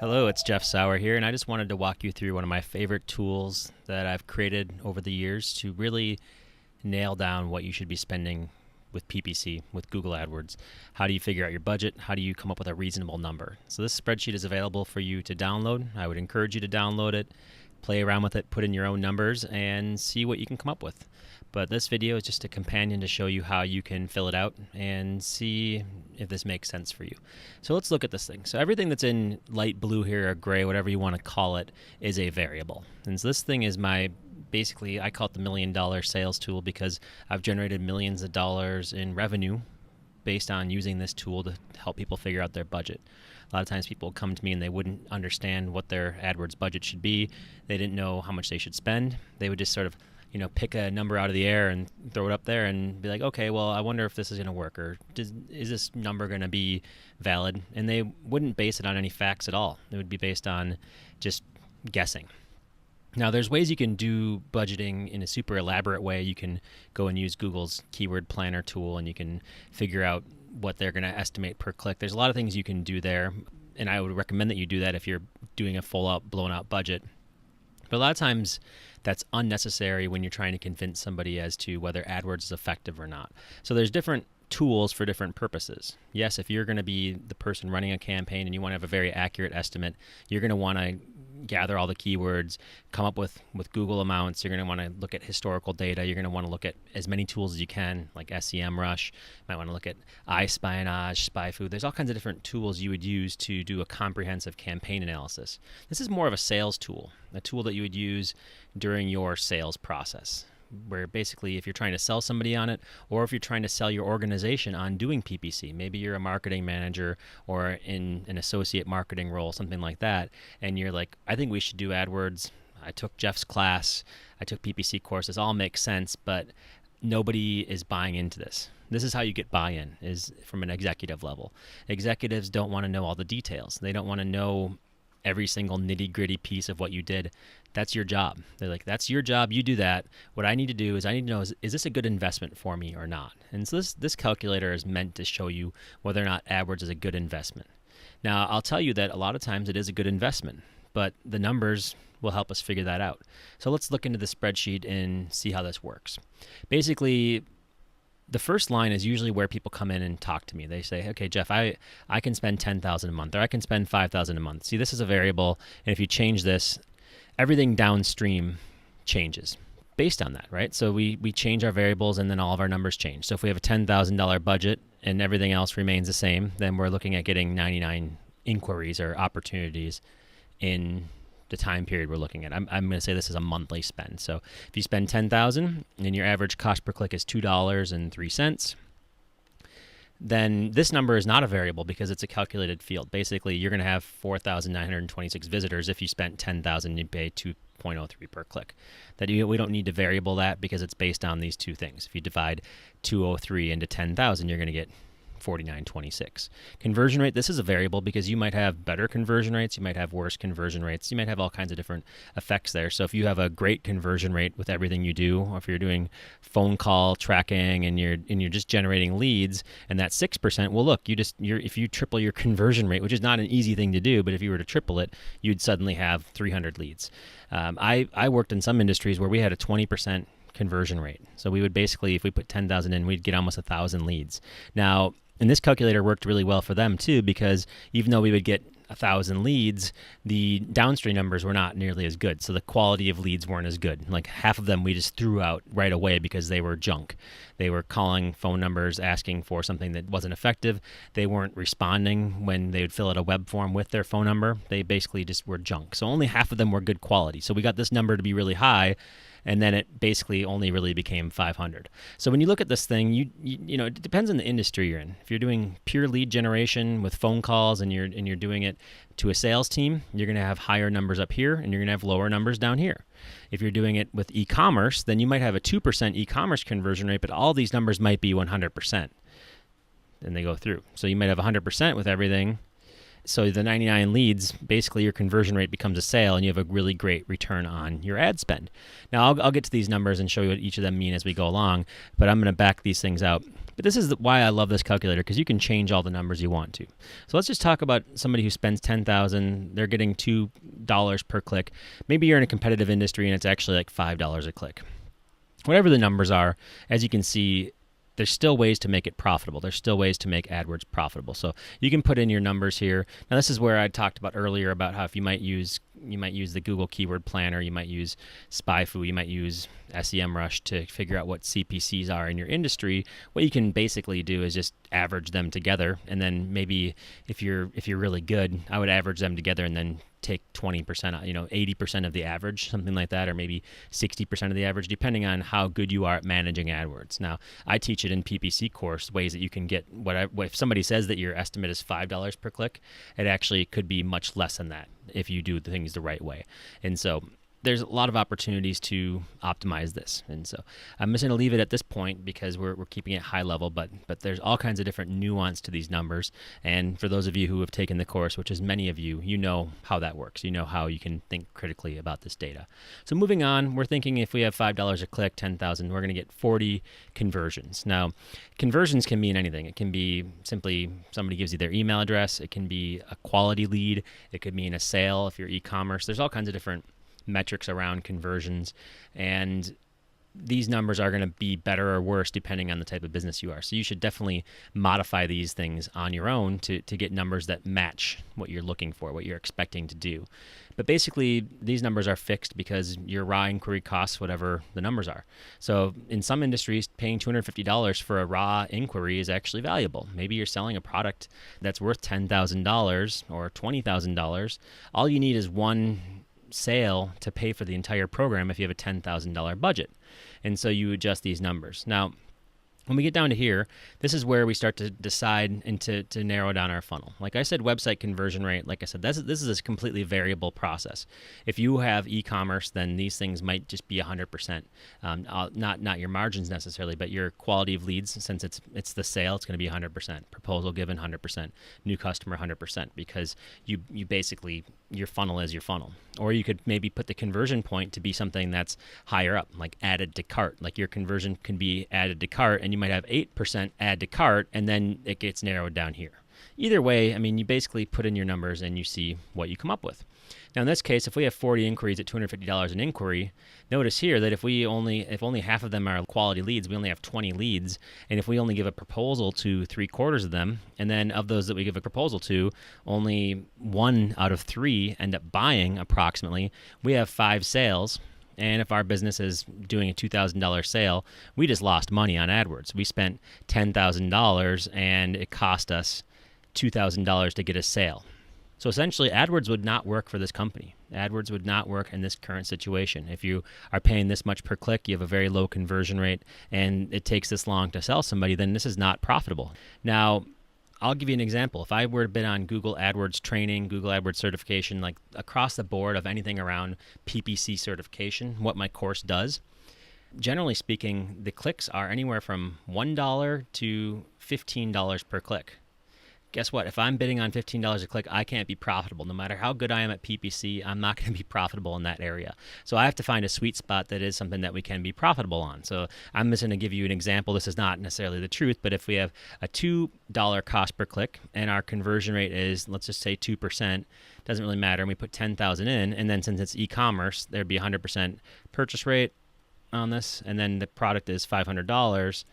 Hello, it's Jeff Sauer here, and I just wanted to walk you through one of my favorite tools that I've created over the years to really nail down what you should be spending with PPC, with Google Adwords. How do you figure out your budget? How do you come up with a reasonable number? So this spreadsheet is available for you to download. I would encourage you to download it, play around with it, put in your own numbers, and see what you can come up with. But this video is just a companion to show you how you can fill it out and see if this makes sense for you. So let's look at this thing. So everything that's in light blue here or gray, whatever you want to call it, is a variable. And so this thing is basically, I call it the $1 million sales tool because I've generated millions of dollars in revenue based on using this tool to help people figure out their budget. A lot of times people come to me and they wouldn't understand what their AdWords budget should be. They didn't know how much they should spend. They would just sort of pick a number out of the air and throw it up there and be like, okay, well, I wonder if this is going to work, or is this number going to be valid? And they wouldn't base it on any facts at all. It would be based on just guessing. Now, there's ways you can do budgeting in a super elaborate way. You can go and use Google's keyword planner tool, and you can figure out what they're going to estimate per click. There's a lot of things you can do there, and I would recommend that you do that if you're doing a full-out, blown-out budget. But a lot of times that's unnecessary when you're trying to convince somebody as to whether AdWords is effective or not. So there's different tools for different purposes. Yes, if you're going to be the person running a campaign and you want to have a very accurate estimate, you're going to want to gather all the keywords, come up with Google amounts. You're going to want to look at historical data. You're going to want to look at as many tools as you can, like SEMrush. You might want to look at iSpionage, SpyFu. There's all kinds of different tools you would use to do a comprehensive campaign analysis. This is more of a sales tool, a tool that you would use during your sales process, where basically if you're trying to sell somebody on it, or if you're trying to sell your organization on doing PPC, maybe you're a marketing manager or in an associate marketing role, something like that, and you're like, I think we should do AdWords. I took Jeff's class, I took PPC courses, all makes sense, but nobody is buying into this. This is how you get buy-in, is from an executive level. Executives don't want to know all the details. They don't want to know every single nitty-gritty piece of what you did. That's your job. They're like, that's your job, you do that. What I need to do is I need to know, is this a good investment for me or not? And so this calculator is meant to show you whether or not AdWords is a good investment. Now, I'll tell you that a lot of times it is a good investment, but the numbers will help us figure that out. So let's look into the spreadsheet and see how this works. Basically, the first line is usually where people come in and talk to me. They say, okay, Jeff, I can spend $10,000 a month, or I can spend $5,000 a month. See, this is a variable, and if you change this, everything downstream changes based on that, right? So we change our variables, and then all of our numbers change. So if we have a $10,000 budget and everything else remains the same, then we're looking at getting 99 inquiries or opportunities in the time period we're looking at. I'm going to say this is a monthly spend. So if you spend $10,000 and your average cost per click is $2.03, then this number is not a variable because it's a calculated field. Basically, you're going to have 4,926 visitors. If you spent $10,000, you pay 2.03 per click. We don't need to variable that because it's based on these two things. If you divide 203 into 10,000, you're going to get 49.26. Conversion rate, this is a variable because you might have better conversion rates, you might have worse conversion rates, you might have all kinds of different effects there. So if you have a great conversion rate with everything you do, or if you're doing phone call tracking and you're just generating leads, and that's 6%, well, look, if you triple your conversion rate, which is not an easy thing to do, but if you were to triple it, you'd suddenly have 300 leads. I worked in some industries where we had a 20% conversion rate. So we would basically, if we put 10,000 in, we'd get almost 1,000 leads. Now, and this calculator worked really well for them too, because even though we would get 1,000 leads, the downstream numbers were not nearly as good. So the quality of leads weren't as good. Like half of them we just threw out right away because they were junk. They were calling phone numbers asking for something that wasn't effective. They weren't responding when they would fill out a web form with their phone number. They basically just were junk. So only half of them were good quality. So we got this number to be really high, and then it basically only really became 500. So when you look at this thing, it depends on the industry you're in. If you're doing pure lead generation with phone calls and you're doing it to a sales team, you're going to have higher numbers up here and you're going to have lower numbers down here. If you're doing it with e-commerce, then you might have a 2% e-commerce conversion rate, but all these numbers might be 100%. And they go through. So you might have 100% with everything. So the 99 leads, basically your conversion rate becomes a sale, and you have a really great return on your ad spend. Now, I'll get to these numbers and show you what each of them mean as we go along, but I'm going to back these things out. But this is why I love this calculator, because you can change all the numbers you want to. So let's just talk about somebody who spends $10,000. They're getting $2 per click. Maybe you're in a competitive industry and it's actually like $5 a click. Whatever the numbers are, as you can see, there's still ways to make it profitable. There's still ways to make AdWords profitable. So you can put in your numbers here. Now this is where I talked about earlier about how if you might use the Google Keyword Planner, you might use SpyFu, you might use SEMrush to figure out what CPCs are in your industry. What you can basically do is just average them together, and then maybe if you're really good, I would average them together and then take 20%, 80% of the average, something like that, or maybe 60% of the average, depending on how good you are at managing AdWords. Now, I teach it in PPC course, ways that you can get if somebody says that your estimate is $5 per click, it actually could be much less than that if you do things the right way. And so there's a lot of opportunities to optimize this. And so I'm just going to leave it at this point because we're keeping it high level, but there's all kinds of different nuance to these numbers. And for those of you who have taken the course, which is many of you, you know how that works. You know how you can think critically about this data. So moving on, we're thinking if we have $5 a click, 10,000, we're going to get 40 conversions. Now, conversions can mean anything. It can be simply somebody gives you their email address. It can be a quality lead. It could mean a sale if you're e-commerce. There's all kinds of different metrics around conversions, and these numbers are going to be better or worse depending on the type of business you are. So you should definitely modify these things on your own to get numbers that match what you're looking for, what you're expecting to do. But basically, these numbers are fixed because your raw inquiry costs whatever the numbers are. So in some industries, paying $250 for a raw inquiry is actually valuable. Maybe you're selling a product that's worth $10,000 or $20,000. All you need is one sale to pay for the entire program if you have a $10,000 budget. And so you adjust these numbers. Now, when we get down to here, this is where we start to decide and to narrow down our funnel. Like I said, website conversion rate, like I said, this is a completely variable process. If you have e-commerce, then these things might just be 100%. Not your margins necessarily, but your quality of leads, since it's the sale, it's going to be 100%. Proposal given, 100%. New customer, 100%, because you basically, your funnel is your funnel. Or you could maybe put the conversion point to be something that's higher up, like added to cart. Like your conversion can be added to cart, and you might have 8% add to cart, and then it gets narrowed down here. Either way, I mean, you basically put in your numbers and you see what you come up with. Now, in this case, if we have 40 inquiries at $250 an inquiry, notice here that if only half of them are quality leads, we only have 20 leads. And if we only give a proposal to 3/4 of them, and then of those that we give a proposal to, only 1 out of 3 end up buying approximately, we have 5 sales. And if our business is doing a $2,000 sale, we just lost money on AdWords. We spent $10,000 and it cost us $2,000 to get a sale. So essentially, AdWords would not work for this company. AdWords would not work in this current situation. If you are paying this much per click, you have a very low conversion rate, and it takes this long to sell somebody, then this is not profitable. Now, I'll give you an example. If I were to bid on Google Adwords training, Google Adwords certification, like across the board of anything around PPC certification, what my course does, generally speaking, the clicks are anywhere from $1 to $15 per click. Guess what? If I'm bidding on $15 a click, I can't be profitable. No matter how good I am at PPC, I'm not going to be profitable in that area. So I have to find a sweet spot that is something that we can be profitable on. So I'm just going to give you an example. This is not necessarily the truth, but if we have a $2 cost per click and our conversion rate is, let's just say 2%, doesn't really matter, and we put 10,000 in, and then since it's e-commerce, there'd be 100% purchase rate on this, and then the product is $500,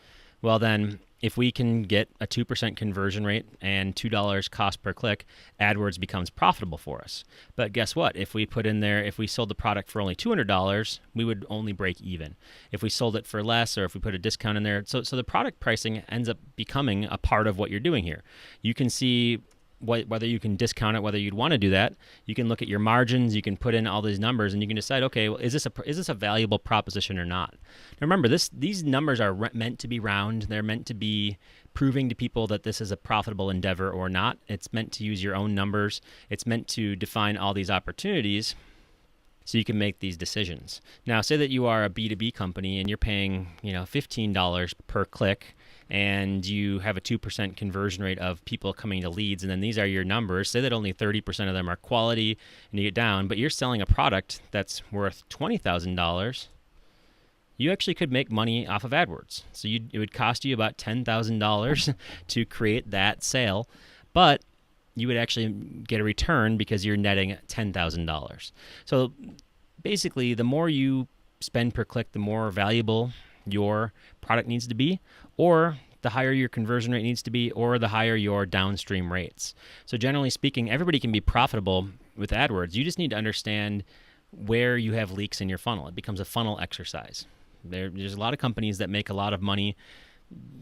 well then, if we can get a 2% conversion rate and $2 cost per click, AdWords becomes profitable for us. But guess what? If we put in there, if we sold the product for only $200, we would only break even. If we sold it for less, or if we put a discount in there, so the product pricing ends up becoming a part of what you're doing here. You can see whether you can discount it, whether you'd want to do that. You can look at your margins, you can put in all these numbers, and you can decide, okay, well, is this a valuable proposition or not? Now remember, these numbers are meant to be round. They're meant to be proving to people that this is a profitable endeavor or not. It's meant to use your own numbers. It's meant to define all these opportunities so you can make these decisions. Now, say that you are a B2B company and you're paying, $15 per click, and you have a 2% conversion rate of people coming to leads, and then these are your numbers. Say that only 30% of them are quality, and you get down, but you're selling a product that's worth $20,000. you actually could make money off of AdWords. So it would cost you about $10,000 to create that sale, but you would actually get a return because you're netting $10,000. So basically, the more you spend per click, the more valuable your product needs to be, or the higher your conversion rate needs to be, or the higher your downstream rates. So generally speaking, everybody can be profitable with AdWords. You just need to understand where you have leaks in your funnel. It becomes a funnel exercise. There's a lot of companies that make a lot of money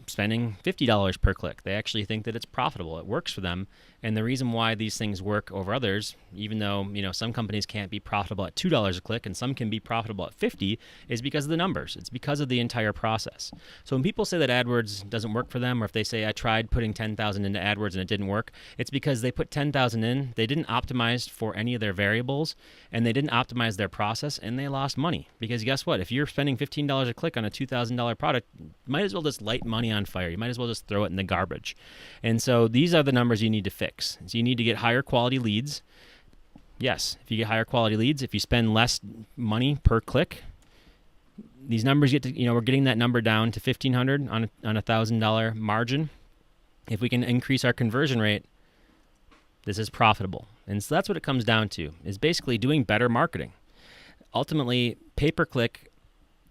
spending $50 per click. They actually think that it's profitable. It works for them. And the reason why these things work over others, even though some companies can't be profitable at $2 a click and some can be profitable at $50, is because of the numbers. It's because of the entire process. So when people say that AdWords doesn't work for them, or if they say I tried putting 10,000 into AdWords and it didn't work, it's because they put 10,000 in, they didn't optimize for any of their variables, and they didn't optimize their process, and they lost money. Because guess what? If you're spending $15 a click on a $2,000 product, you might as well just light money on fire. You might as well just throw it in the garbage. And so these are the numbers you need to fix. So you need to get higher quality leads. Yes, if you get higher quality leads, if you spend less money per click, these numbers get to, we're getting that number down to $1,500 on a $1,000 margin. If we can increase our conversion rate, this is profitable. And so that's what it comes down to, is basically doing better marketing. Ultimately, pay-per-click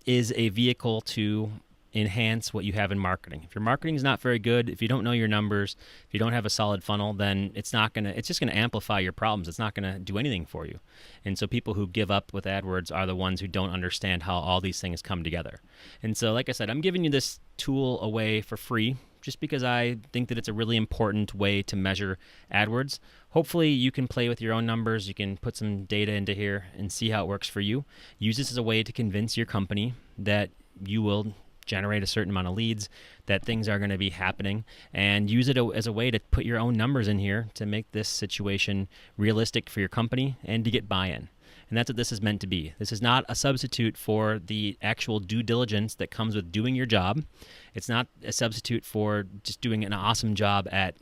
is a vehicle to enhance what you have in marketing. If your marketing is not very good, if you don't know your numbers, if you don't have a solid funnel, then it's just gonna amplify your problems. It's not gonna do anything for you. And so people who give up with AdWords are the ones who don't understand how all these things come together. And so, like I said, I'm giving you this tool away for free just because I think that it's a really important way to measure AdWords. Hopefully you can play with your own numbers. You can put some data into here and see how it works for you. Use this as a way to convince your company that you will generate a certain amount of leads, that things are going to be happening, and use it as a way to put your own numbers in here to make this situation realistic for your company and to get buy-in. And that's what this is meant to be. This is not a substitute for the actual due diligence that comes with doing your job. It's not a substitute for just doing an awesome job at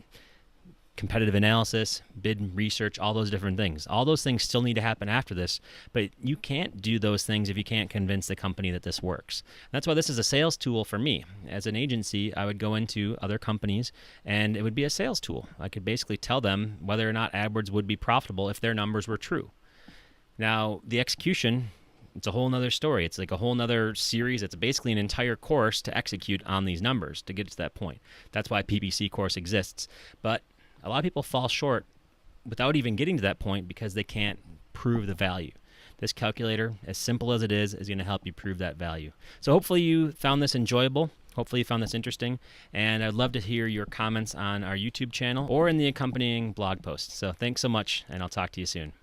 competitive analysis, bid research, all those different things. All those things still need to happen after this, but you can't do those things if you can't convince the company that this works. That's why this is a sales tool for me. As an agency, I would go into other companies and it would be a sales tool. I could basically tell them whether or not AdWords would be profitable if their numbers were true. Now, the execution, it's a whole nother story. It's like a whole nother series. It's basically an entire course to execute on these numbers to get to that point. That's why PPC course exists. But a lot of people fall short without even getting to that point because they can't prove the value. This calculator, as simple as it is going to help you prove that value. So hopefully you found this enjoyable. Hopefully you found this interesting. And I'd love to hear your comments on our YouTube channel or in the accompanying blog post. So thanks so much, and I'll talk to you soon.